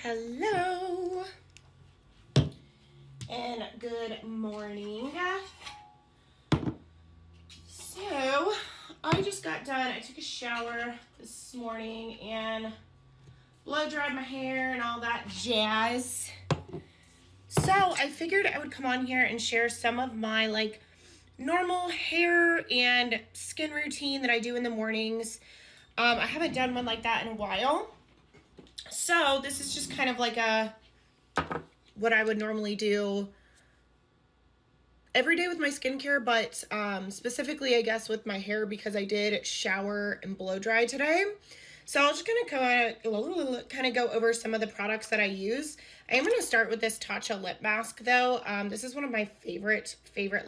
Hello and good morning. So I just got done. I took a shower this morning and blow dried my hair and all that jazz. So I figured I would come on here and share some of my normal hair and skin routine that I do in the mornings. I haven't done one like that in a while. So this is just kind of like what I would normally do every day with my skincare, but specifically, I guess, with my hair because I did shower and blow dry today. So I'm just going to kind of go over some of the products that I use. I am going to start with this Tatcha lip mask, though. This is one of my favorite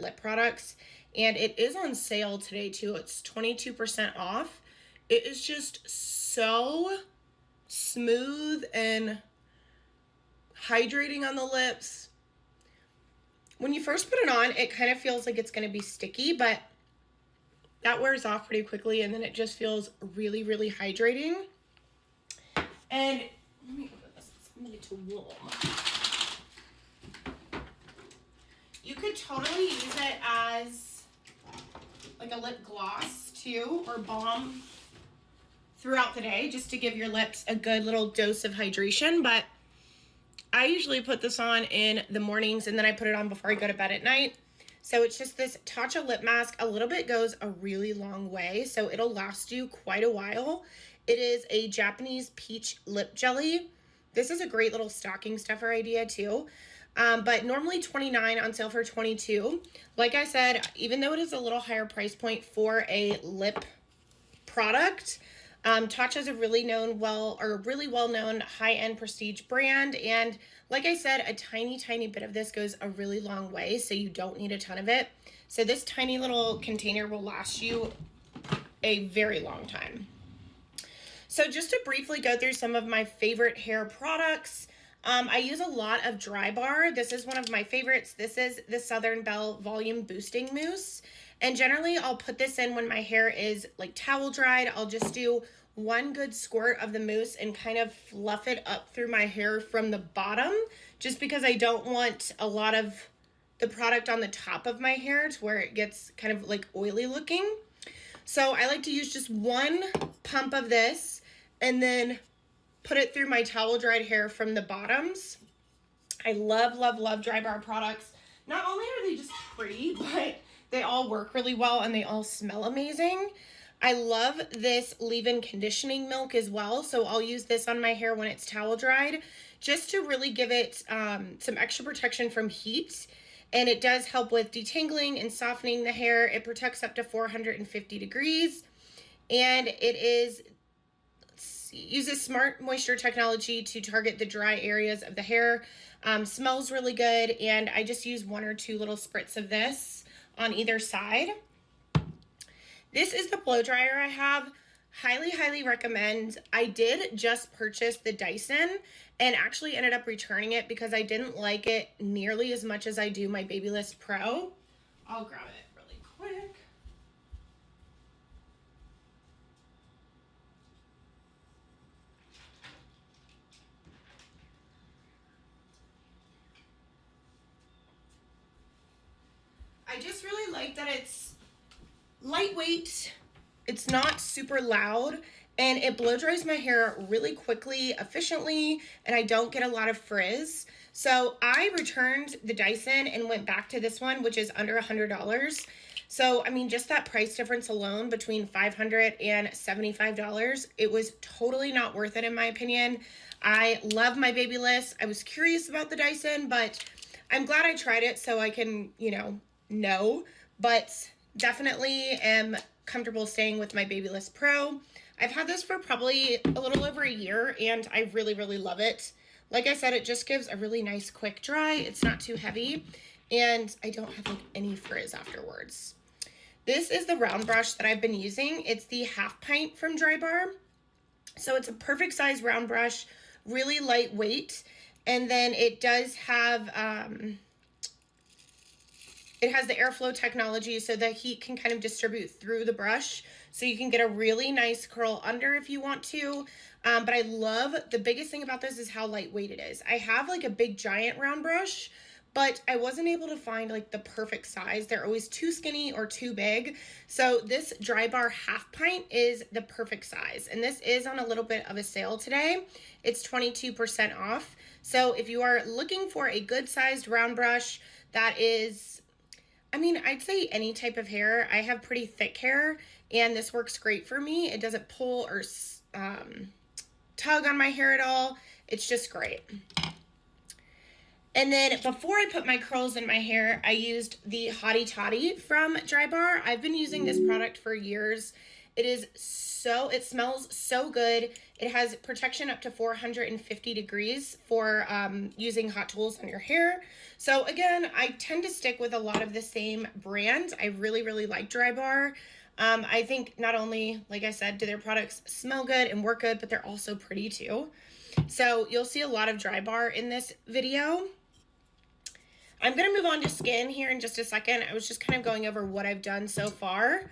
lip products, and it is on sale today, too. It's 22% off. It is just so smooth and hydrating on the lips. When you first put it on, it kind of feels like it's going to be sticky, but that wears off pretty quickly, and then it just feels really, really hydrating. And let me open this. It's going to get too warm. You could totally use it as like a lip gloss too, or balm throughout the day, just to give your lips a good little dose of hydration. But I usually put this on in the mornings, and then I put it on before I go to bed at night. So it's just this Tatcha lip mask. A little bit goes a really long way, so it'll last you quite a while. It is a Japanese peach lip jelly. This is a great little stocking stuffer idea too. But normally $29, on sale for $22. Like I said, even though it is a little higher price point for a lip product, Tatcha is a really well-known high-end prestige brand, and like I said, a tiny bit of this goes a really long way, so you don't need a ton of it. So this tiny little container will last you a very long time. So just to briefly go through some of my favorite hair products, I use a lot of Dry Bar. This is one of my favorites. This is the Southern Belle Volume Boosting Mousse. And generally, I'll put this in when my hair is like towel dried. I'll just do one good squirt of the mousse and kind of fluff it up through my hair from the bottom, just because I don't want a lot of the product on the top of my hair to where it gets kind of like oily looking. So I like to use just one pump of this and then put it through my towel dried hair from the bottoms. I love Dry Bar products. Not only are they just pretty, but they all work really well and they all smell amazing. I love this leave-in conditioning milk as well, so I'll use this on my hair when it's towel dried just to really give it some extra protection from heat. And it does help with detangling and softening the hair. It protects up to 450 degrees, and it uses smart moisture technology to target the dry areas of the hair. Smells really good, and I just use 1 or 2 little spritz of this on either side. This is the blow dryer I have. Highly recommend. I did just purchase the Dyson and actually ended up returning it because I didn't like it nearly as much as I do my Babyliss Pro. I'll grab it really quick. I just really like that it's lightweight, it's not super loud, and it blow dries my hair really quickly, efficiently, and I don't get a lot of frizz. So I returned the Dyson and went back to this one, which is under $100. So, I mean, just that price difference alone between $500 and $75, it was totally not worth it in my opinion. I love my Babyliss. I was curious about the Dyson, but I'm glad I tried it so I can, know, but definitely am comfortable staying with my Babyliss Pro. I've had this for probably a little over a year, and I really love it. Like I said, it just gives a really nice quick dry. It's not too heavy, and I don't have any frizz afterwards. This is the round brush that I've been using. It's the half pint from Dry Bar. So it's a perfect size round brush, really lightweight, and then it does have It has the airflow technology so the heat can kind of distribute through the brush. So you can get a really nice curl under if you want to. But I love, the biggest thing about this is how lightweight it is. I have like a big giant round brush, but I wasn't able to find like the perfect size. They're always too skinny or too big. So this Dry Bar half pint is the perfect size. And this is on a little bit of a sale today. It's 22% off. So if you are looking for a good sized round brush that is, I mean, I'd say any type of hair. I have pretty thick hair and this works great for me. It doesn't pull or tug on my hair at all. It's just great. And then before I put my curls in my hair, I used the Hottie Toddy from Dry Bar. I've been using this product for years. It smells so good. It has protection up to 450 degrees for using hot tools on your hair. So again, I tend to stick with a lot of the same brands. I really, really like Dry Bar. I think not only, like I said, do their products smell good and work good, but they're also pretty too. So you'll see a lot of Dry Bar in this video. I'm going to move on to skin here in just a second. I was just kind of going over what I've done so far.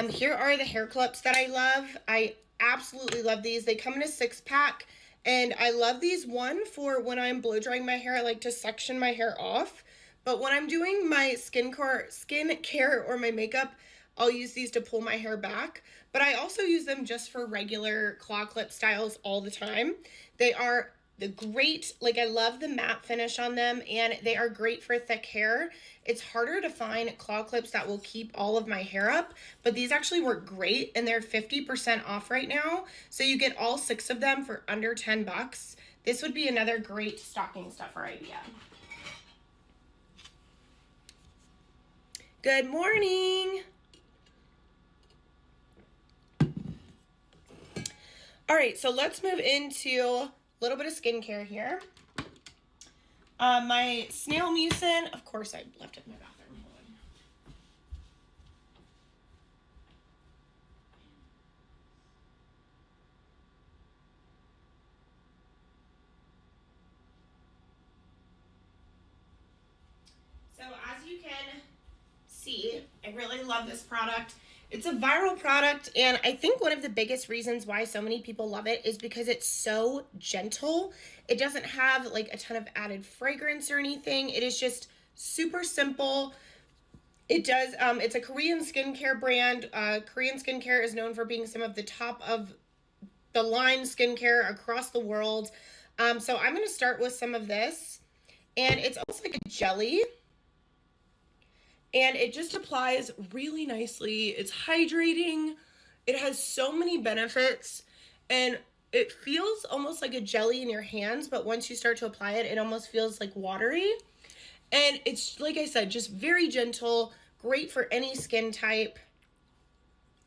Here are the hair clips that I love. I absolutely love these. They come in a 6-pack, and I love these. One, for when I'm blow drying my hair, I like to section my hair off. But when I'm doing my skincare or my makeup, I'll use these to pull my hair back. But I also use them just for regular claw clip styles all the time. They are the great, like I love the matte finish on them, and they are great for thick hair. It's harder to find claw clips that will keep all of my hair up, but these actually work great, and they're 50% off right now. So you get all 6 of them for under 10 bucks. This would be another great stocking stuffer idea. Good morning. All right, so let's move into a little bit of skincare here. My snail mucin, of course I left it in my bathroom. Hold on. So as you can see, I really love this product. It's a viral product, and I think one of the biggest reasons why so many people love it is because it's so gentle. It doesn't have like a ton of added fragrance or anything. It is just super simple. It does, it's a Korean skincare brand. Korean skincare is known for being some of the top of the line skincare across the world. So I'm going to start with some of this, and it's almost like a jelly. And it just applies really nicely. It's hydrating. It has so many benefits. And it feels almost like a jelly in your hands, but once you start to apply it, it almost feels like watery. And it's, like I said, just very gentle, great for any skin type.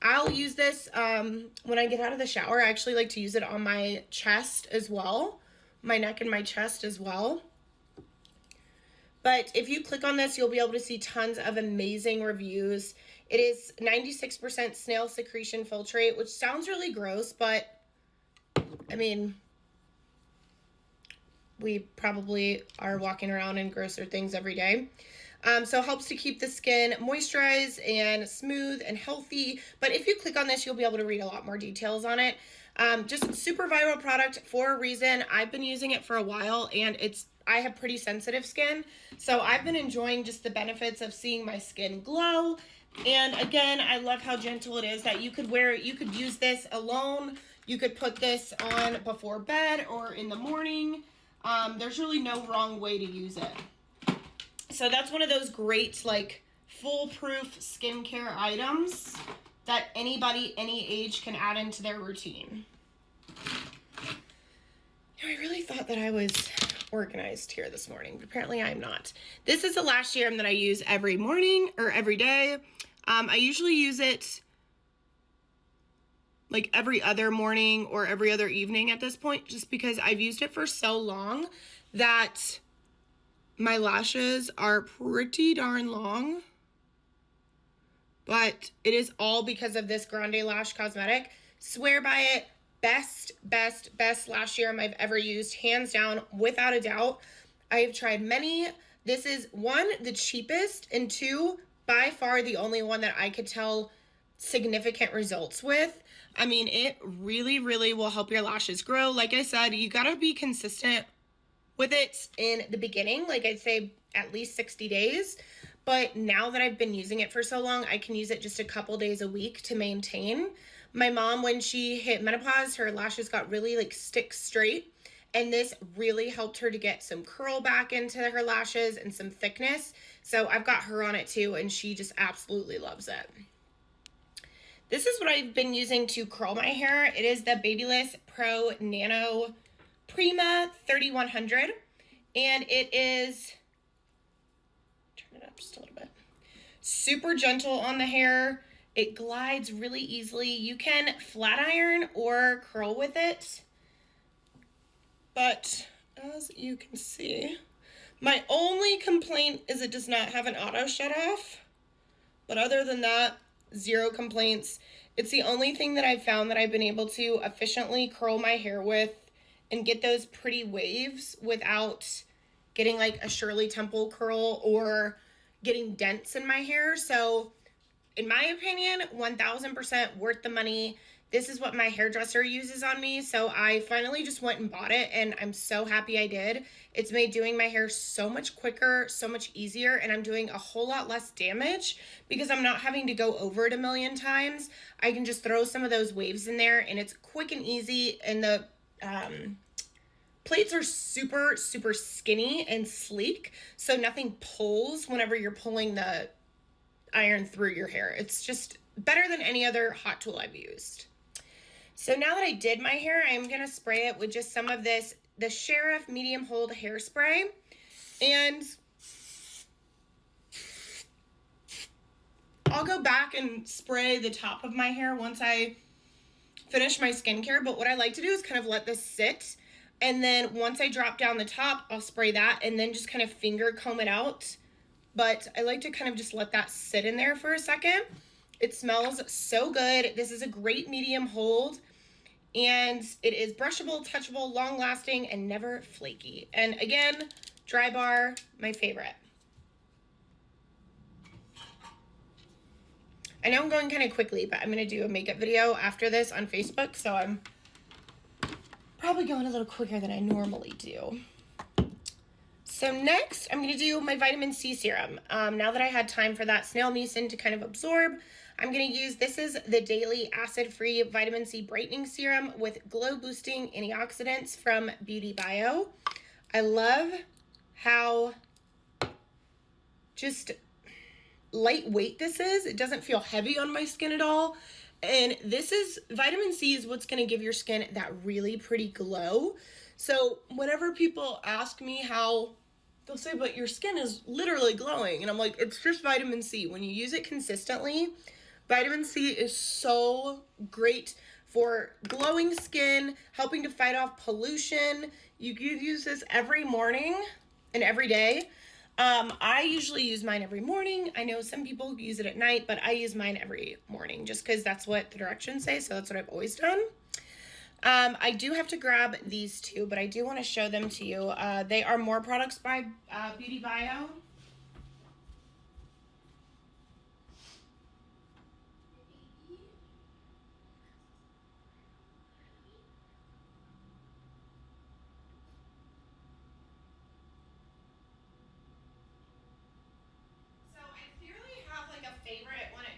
I'll use this when I get out of the shower. I actually like to use it on my chest as well, my neck and my chest as well. But if you click on this, you'll be able to see tons of amazing reviews. It is 96% snail secretion filtrate, which sounds really gross, but I mean, we probably are walking around in grosser things every day. So it helps to keep the skin moisturized and smooth and healthy. But if you click on this, you'll be able to read a lot more details on it. Just super viral product for a reason. I've been using it for a while, and I have pretty sensitive skin, so I've been enjoying just the benefits of seeing my skin glow. And again, I love how gentle it is, that you could wear it. You could use this alone. You could put this on before bed or in the morning. There's really no wrong way to use it. So that's one of those great, like, foolproof skincare items that anybody, any age, can add into their routine. I really thought that I was organized here this morning, but apparently I'm not. This is the lash serum that I use every morning or every day. I usually use it like every other morning or every other evening at this point, just because I've used it for so long that my lashes are pretty darn long. But it is all because of this Grande Lash cosmetic. Swear by it. Best lash serum I've ever used, hands down, without a doubt. I have tried many This is one, the cheapest, and two, by far the only one that I could tell significant results with. I mean, it really, really will help your lashes grow. Like I said, you gotta be consistent with it in the beginning, like I'd say at least 60 days. But now that I've been using it for so long, I can use it just a couple days a week to maintain. My mom, when she hit menopause, her lashes got really like stick straight. And this really helped her to get some curl back into her lashes and some thickness. So I've got her on it too, and she just absolutely loves it. This is what I've been using to curl my hair. It is the Babyliss Pro Nano Prima 3100, and it is, turn it up just a little bit, super gentle on the hair. It glides really easily. You can flat iron or curl with it, but as you can see, my only complaint is it does not have an auto shut off, but other than that, zero complaints. It's the only thing that I've found that I've been able to efficiently curl my hair with and get those pretty waves without getting like a Shirley Temple curl or getting dents in my hair. So in my opinion, 1000% worth the money. This is what my hairdresser uses on me, so I finally just went and bought it, and I'm so happy I did. It's made doing my hair so much quicker, so much easier, and I'm doing a whole lot less damage because I'm not having to go over it a million times. I can just throw some of those waves in there, and it's quick and easy, and the plates are super, super skinny and sleek, so nothing pulls whenever you're pulling the iron through your hair. It's just better than any other hot tool I've used. So now that I did my hair, I'm going to spray it with just some of this, the Sheriff Medium Hold Hairspray. And I'll go back and spray the top of my hair once I finish my skincare. But what I like to do is kind of let this sit. And then once I drop down the top, I'll spray that and then just kind of finger comb it out. But I like to kind of just let that sit in there for a second. It smells so good. This is a great medium hold, and it is brushable, touchable, long-lasting, and never flaky. And again, dry bar, my favorite. I know I'm going kind of quickly, but I'm going to do a makeup video after this on Facebook, so I'm probably going a little quicker than I normally do. So next, I'm going to do my vitamin C serum. Now that I had time for that snail mucin to kind of absorb, I'm going to use, this is the Daily Acid-Free Vitamin C Brightening Serum with glow-boosting antioxidants from Beauty Bio. I love how just lightweight this is. It doesn't feel heavy on my skin at all. And this is, vitamin C is what's going to give your skin that really pretty glow. So whenever people ask me how, they'll say, but your skin is literally glowing. And I'm like, it's just vitamin C. When you use it consistently, vitamin C is so great for glowing skin, helping to fight off pollution. You could use this every morning and every day. I usually use mine every morning. I know some people use it at night, but I use mine every morning just because that's what the directions say. So that's what I've always done. I do have to grab these two, but I do want to show them to you. They are more products by Beauty Bio.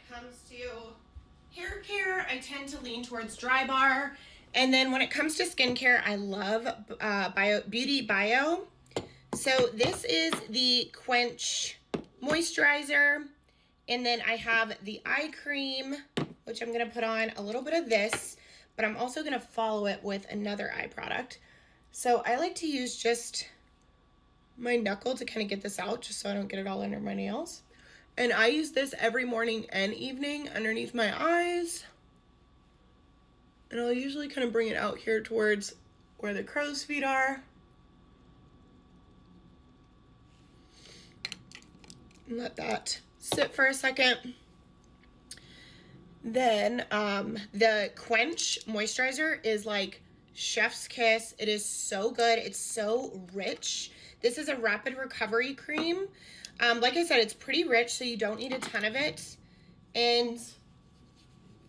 Comes to hair care, I tend to lean towards Dry Bar. And then when it comes to skincare, I love Beauty Bio. So this is the Quench Moisturizer. And then I have the eye cream, which I'm going to put on a little bit of this. But I'm also going to follow it with another eye product. So I like to use just my knuckle to kind of get this out, just so I don't get it all under my nails. And I use this every morning and evening underneath my eyes. And I'll usually kind of bring it out here towards where the crow's feet are. And let that sit for a second. Then the Quench Moisturizer is like chef's kiss. It is so good. It's so rich. This is a rapid recovery cream. Like I said, it's pretty rich, so you don't need a ton of it. And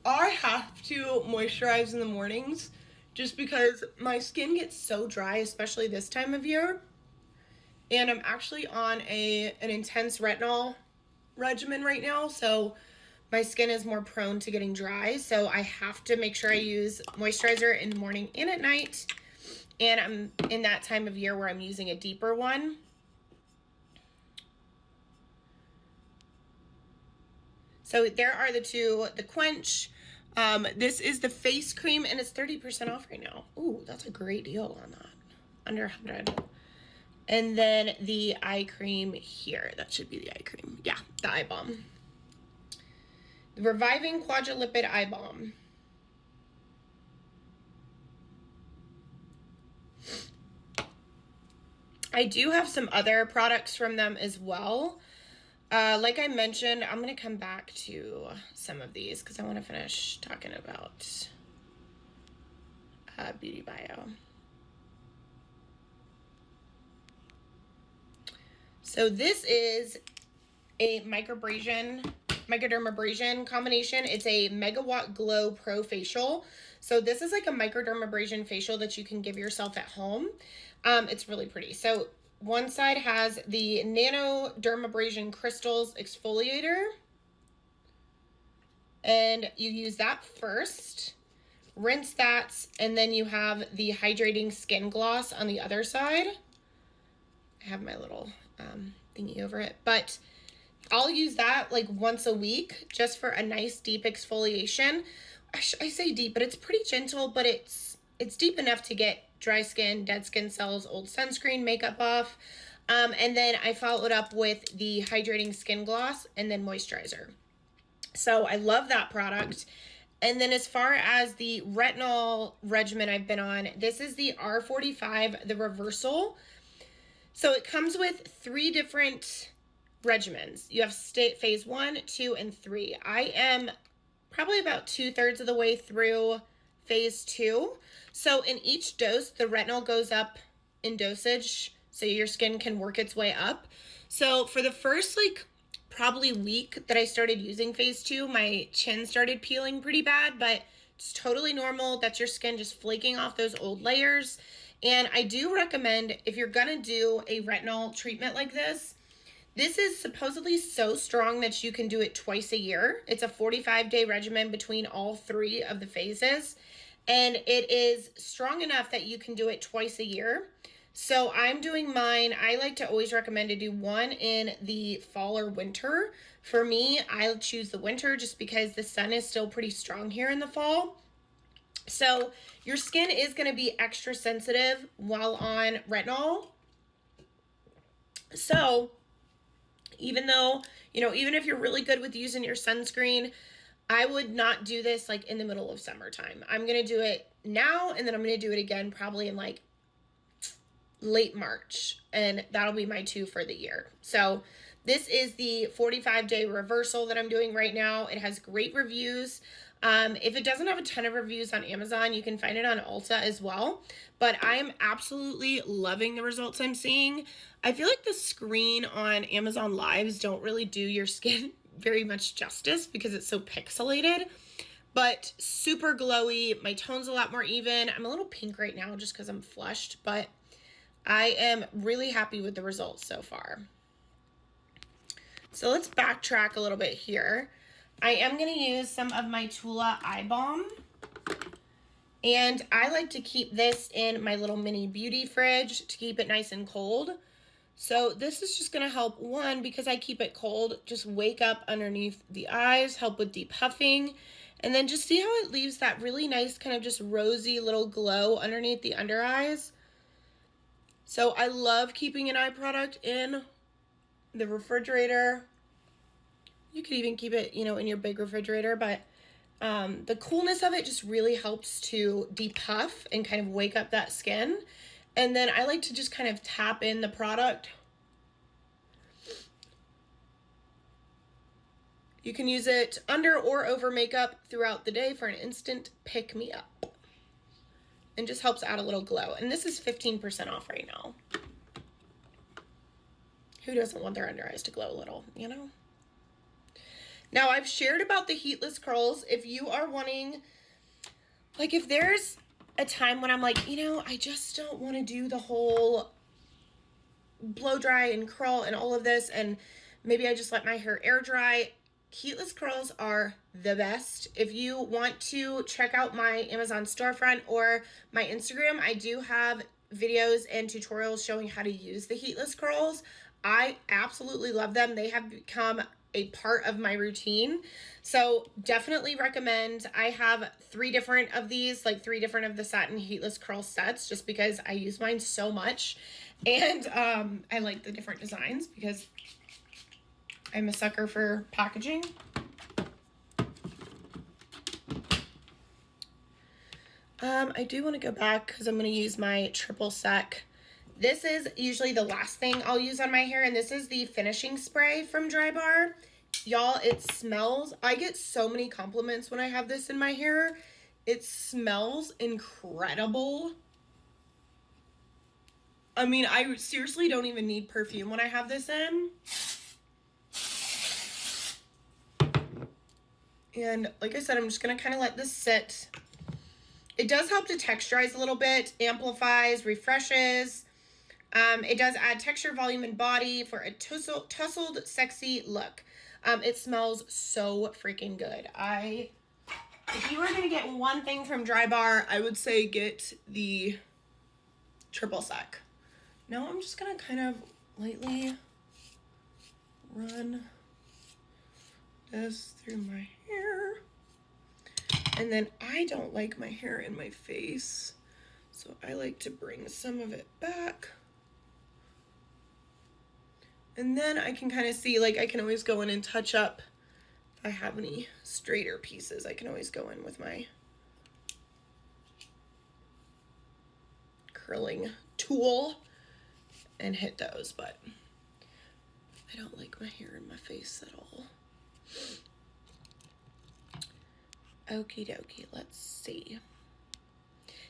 I have to moisturize in the mornings just because my skin gets so dry, especially this time of year. And I'm actually on an intense retinol regimen right now, so my skin is more prone to getting dry. So I have to make sure I use moisturizer in the morning and at night. And I'm in that time of year where I'm using a deeper one. So there are the two, the Quench. This is the face cream, and it's 30% off right now. Ooh, that's a great deal on that. Under 100. And then the eye cream here. That should be the eye cream. Yeah, the eye balm. The Reviving Quadripid Eye Balm. I do have some other products from them as well. Like I mentioned, I'm going to come back to some of these because I want to finish talking about Beauty Bio. So this is a microdermabrasion combination. It's a Megawatt Glow Pro Facial. So this is like a microdermabrasion facial that you can give yourself at home. It's really pretty. So one side has the Nano Dermabrasion Crystals Exfoliator. And you use that first. Rinse that, and then you have the Hydrating Skin Gloss on the other side. I have my little thingy over it, but I'll use that like once a week just for a nice deep exfoliation. I say deep, but it's pretty gentle, but it's deep enough to get dry skin, dead skin cells, old sunscreen, makeup off. And then I followed up with the Hydrating Skin Gloss and then moisturizer. So I love that product. And then as far as the retinol regimen I've been on, this is the R45, the Reversal. So it comes with 3 different regimens. You have phase 1, 2, and 3. I am probably about 2/3 of the way through phase 2. So in each dose, the retinol goes up in dosage so your skin can work its way up. So for the first probably week that I started using phase 2, my chin started peeling pretty bad, but it's totally normal. That's your skin just flaking off those old layers. And I do recommend, if you're gonna do a retinol treatment like this is supposedly so strong that you can do it twice a year. It's a 45-day regimen between all 3 of the phases. And it is strong enough that you can do it twice a year. So I'm doing mine. I like to always recommend to do one in the fall or winter. For me, I'll choose the winter just because the sun is still pretty strong here in the fall. So your skin is going to be extra sensitive while on retinol. So even though, even if you're really good with using your sunscreen, I would not do this in the middle of summertime. I'm going to do it now, and then I'm going to do it again probably in late March, and that'll be my 2 for the year. So this is the 45-day reversal that I'm doing right now. It has great reviews. If it doesn't have a ton of reviews on Amazon, you can find it on Ulta as well. But I am absolutely loving the results I'm seeing. I feel like the screen on Amazon Lives don't really do your skin very much justice because it's so pixelated. But super glowy. My tone's a lot more even. I'm a little pink right now just because I'm flushed, but I am really happy with the results so far. So let's backtrack a little bit here. I am going to use some of my Tula Eye Balm. And I like to keep this in my little mini beauty fridge to keep it nice and cold. So this is just going to help, one, because I keep it cold, just wake up underneath the eyes, help with depuffing. And then just see how it leaves that really nice kind of just rosy little glow underneath the under eyes. So I love keeping an eye product in the refrigerator. You could even keep it, in your big refrigerator, but the coolness of it just really helps to depuff and kind of wake up that skin. And then I like to just kind of tap in the product. You can use it under or over makeup throughout the day for an instant pick-me-up. And just helps add a little glow. And this is 15% off right now. Who doesn't want their under eyes to glow a little, you know? Now, I've shared about the heatless curls. If you are wanting, like, if there's a time when I'm like, you know, I just don't want to do the whole blow dry and curl and all of this, and maybe I just let my hair air dry, heatless curls are the best. If you want to check out my Amazon storefront or my Instagram, I do have videos and tutorials showing how to use the heatless curls. I absolutely love them. They have become a part of my routine. So definitely recommend. I have 3 different of these, like 3 different of the satin heatless curl sets, just because I use mine so much. And I like the different designs because I'm a sucker for packaging. I do want to go back because I'm going to use my triple sec. This is usually the last thing I'll use on my hair, and this is the finishing spray from Drybar. Y'all, it smells. I get so many compliments when I have this in my hair. It smells incredible. I mean, I seriously don't even need perfume when I have this in. And like I said, I'm just going to kind of let this sit. It does help to texturize a little bit, amplifies, refreshes. It does add texture, volume, and body for a tussled, sexy look. It smells so freaking good. If you were going to get one thing from Drybar, I would say get the triple sec. Now I'm just going to kind of lightly run this through my hair. And then I don't like my hair in my face, so I like to bring some of it back. And then I can kind of see, like, I can always go in and touch up. If I have any straighter pieces, I can always go in with my curling tool and hit those, but I don't like my hair in my face at all. Okie dokie, let's see.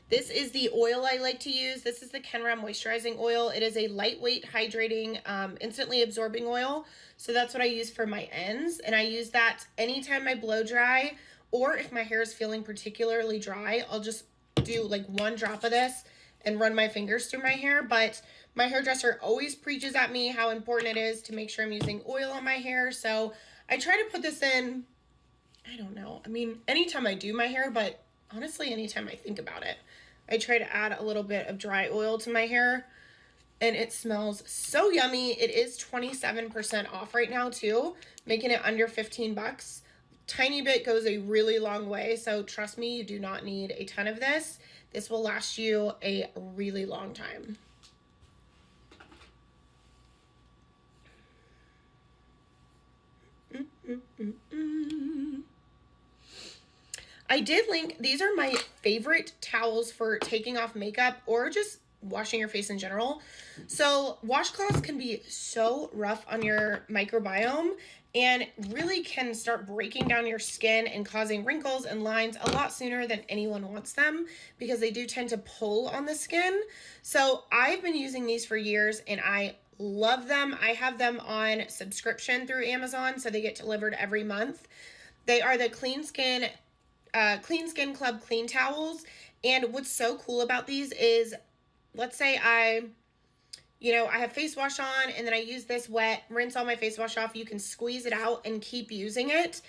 This is the oil I like to use. This is the Kenra moisturizing oil. It is a lightweight, hydrating, instantly absorbing oil. So that's what I use for my ends. And I use that anytime I blow dry, or if my hair is feeling particularly dry, I'll just do like 1 drop of this and run my fingers through my hair. But my hairdresser always preaches at me how important it is to make sure I'm using oil on my hair. So I try to put this in, I don't know. I mean, anytime I do my hair, but honestly, anytime I think about it, I try to add a little bit of dry oil to my hair, and it smells so yummy. It is 27% off right now too, making it under 15 bucks. Tiny bit goes a really long way, so trust me, you do not need a ton of this. This will last you a really long time. I did link, these are my favorite towels for taking off makeup or just washing your face in general. So washcloths can be so rough on your microbiome and really can start breaking down your skin and causing wrinkles and lines a lot sooner than anyone wants them, because they do tend to pull on the skin. So I've been using these for years and I love them. I have them on subscription through Amazon, so they get delivered every month. They are the Clean Skin Club clean towels. And what's so cool about these is, let's say I have face wash on and then I use this wet, rinse all my face wash off. You can squeeze it out and keep using it.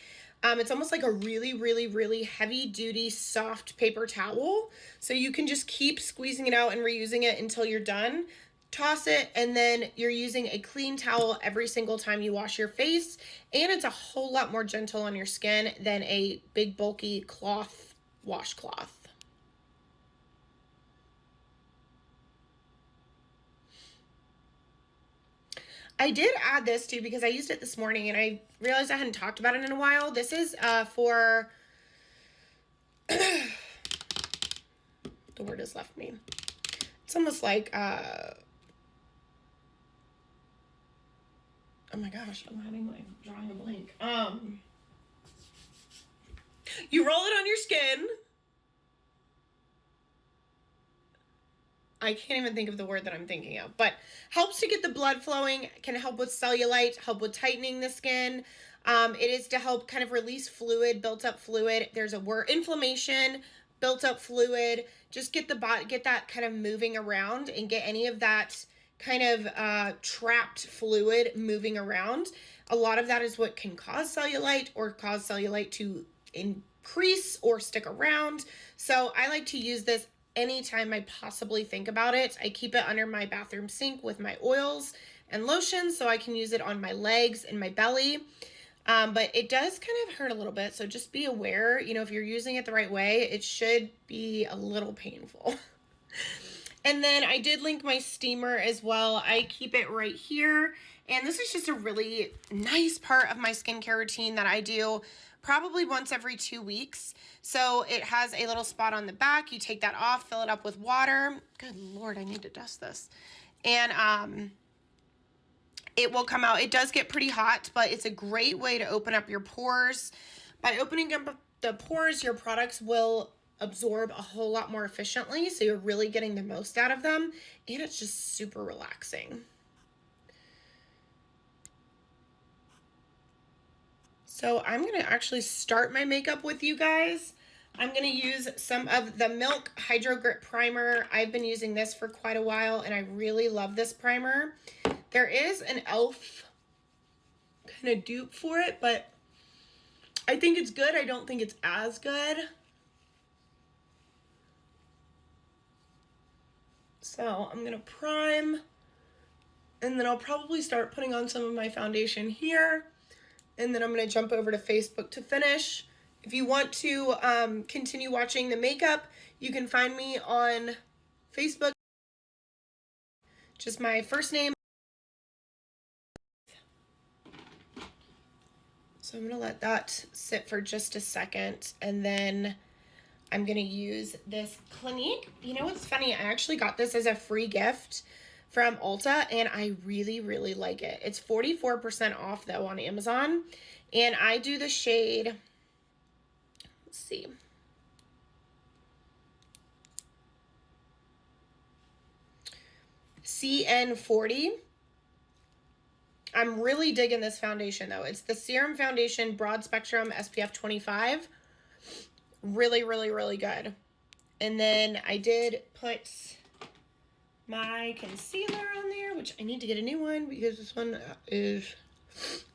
It's almost like a really, really, really heavy duty, soft paper towel. So you can just keep squeezing it out and reusing it until you're done. Toss it, and then you're using a clean towel every single time you wash your face, and it's a whole lot more gentle on your skin than a big bulky cloth washcloth. I did add this too because I used it this morning and I realized I hadn't talked about it in a while. This is for the word has left me. It's almost like oh my gosh, I'm drawing a blank. You roll it on your skin. I can't even think of the word that I'm thinking of, but helps to get the blood flowing, can help with cellulite, help with tightening the skin. It is to help kind of release fluid, built up fluid. There's a word, inflammation, built up fluid. Just get the body, get that kind of moving around and get any of that kind of trapped fluid moving around. A lot of that is what can cause cellulite or cause cellulite to increase or stick around. So I like to use this anytime I possibly think about it. I keep it under my bathroom sink with my oils and lotions so I can use it on my legs and my belly. But it does kind of hurt a little bit, so just be aware, you know, if you're using it the right way, it should be a little painful. And then I did link my steamer as well. I keep it right here, and this is just a really nice part of my skincare routine that I do probably once every 2 weeks. So it has a little spot on the back. You take that off, fill it up with water. Good Lord, I need to dust this. And it will come out. It does get pretty hot, but it's a great way to open up your pores. By opening up the pores, your products will absorb a whole lot more efficiently, so you're really getting the most out of them, and it's just super relaxing. So I'm going to actually start my makeup with you guys. I'm going to use some of the Milk Hydro Grip Primer. I've been using this for quite a while, and I really love this primer. There is an e.l.f. kind of dupe for it, but I think it's good. I don't think it's as good. So I'm going to prime, and then I'll probably start putting on some of my foundation here, and then I'm going to jump over to Facebook to finish. If you want to continue watching the makeup, you can find me on Facebook. Just my first name. So I'm going to let that sit for just a second, and then I'm going to use this Clinique. You know what's funny? I actually got this as a free gift from Ulta, and I really, really like it. It's 44% off, though, on Amazon, and I do the shade, let's see, CN40. I'm really digging this foundation, though. It's the Serum Foundation Broad Spectrum SPF 25. Really, really, really good. And then I did put my concealer on there, which I need to get a new one because this one is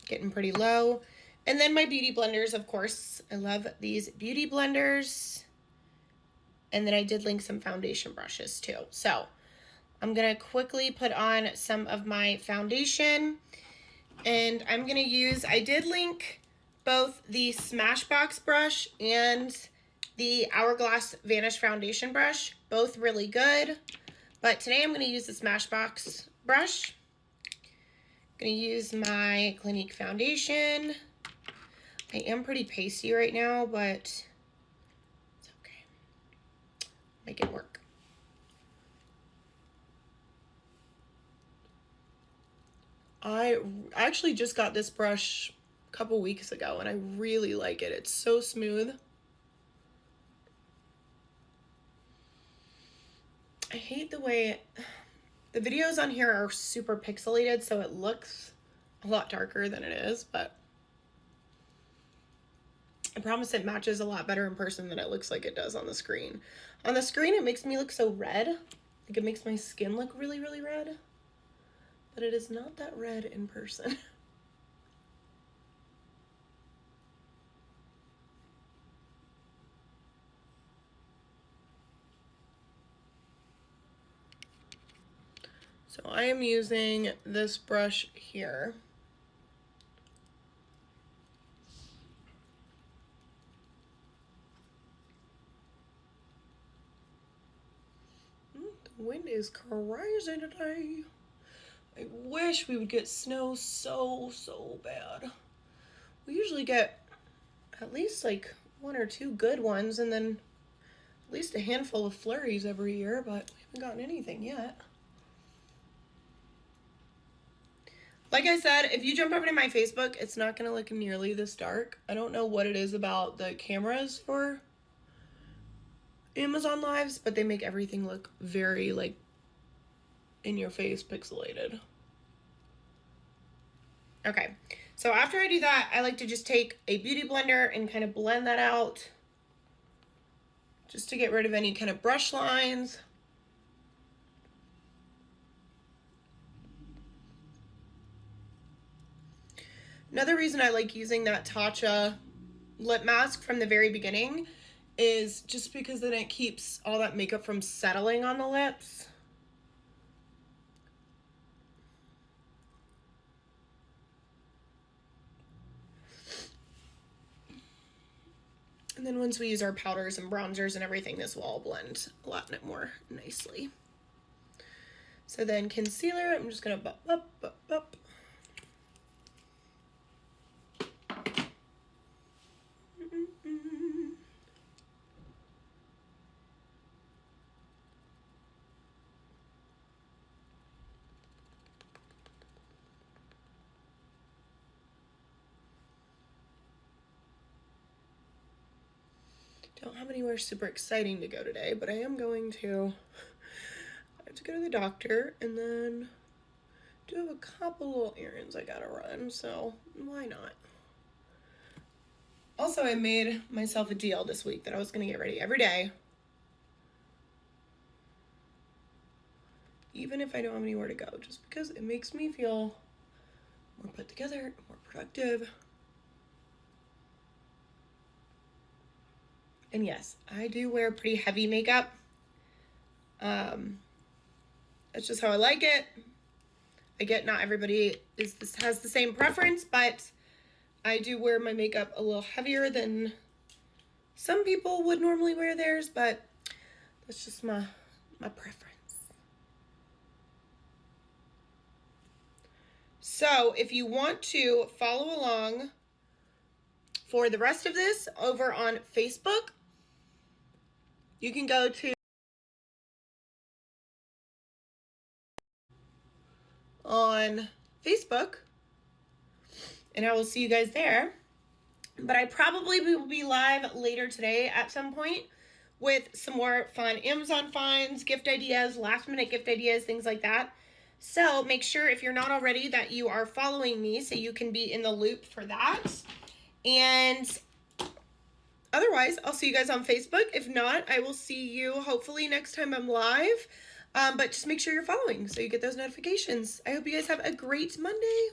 getting pretty low. And then my beauty blenders, of course. I love these beauty blenders. And then I did link some foundation brushes too. So I'm going to quickly put on some of my foundation. And I'm going to use, I did link both the Smashbox brush and the Hourglass Vanish Foundation brush. Both really good. But today I'm going to use the Smashbox brush. I'm going to use my Clinique foundation. I am pretty pasty right now, but it's okay. Make it work. I actually just got this brush a couple weeks ago, and I really like it. It's so smooth. I hate the way the videos on here are super pixelated, so it looks a lot darker than it is, but I promise it matches a lot better in person than it looks like it does on the screen. On the screen, it makes me look so red. Like it makes my skin look really, really red. But it is not that red in person. So I am using this brush here. The wind is crazy today. I wish we would get snow so bad. We usually get at least like 1 or 2 good ones, and then at least a handful of flurries every year, but we haven't gotten anything yet. Like I said, if you jump over to my Facebook, it's not going to look nearly this dark. I don't know what it is about the cameras for Amazon Lives, but they make everything look very, like, in your face pixelated. Okay, so after I do that, I like to just take a beauty blender and kind of blend that out just to get rid of any kind of brush lines. Another reason I like using that Tatcha lip mask from the very beginning is just because then it keeps all that makeup from settling on the lips. And then once we use our powders and bronzers and everything, this will all blend a lot more nicely. So then concealer, I'm just gonna bup, bup, bup, bup. Don't have anywhere super exciting to go today, but I am going to, I have to go to the doctor and then do have a couple little errands I gotta run, so why not? Also, I made myself a deal this week that I was gonna get ready every day, even if I don't have anywhere to go, just because it makes me feel more put together, more productive. And yes, I do wear pretty heavy makeup. That's just how I like it. I get not everybody has the same preference, but I do wear my makeup a little heavier than some people would normally wear theirs, but that's just my preference. So if you want to follow along for the rest of this over on Facebook, you can go to on Facebook and I will see you guys there. But I probably will be live later today at some point with some more fun Amazon finds, gift ideas, last minute gift ideas, things like that. So make sure, if you're not already, that you are following me so you can be in the loop for that. And otherwise, I'll see you guys on Facebook. If not, I will see you hopefully next time I'm live. But just make sure you're following so you get those notifications. I hope you guys have a great Monday.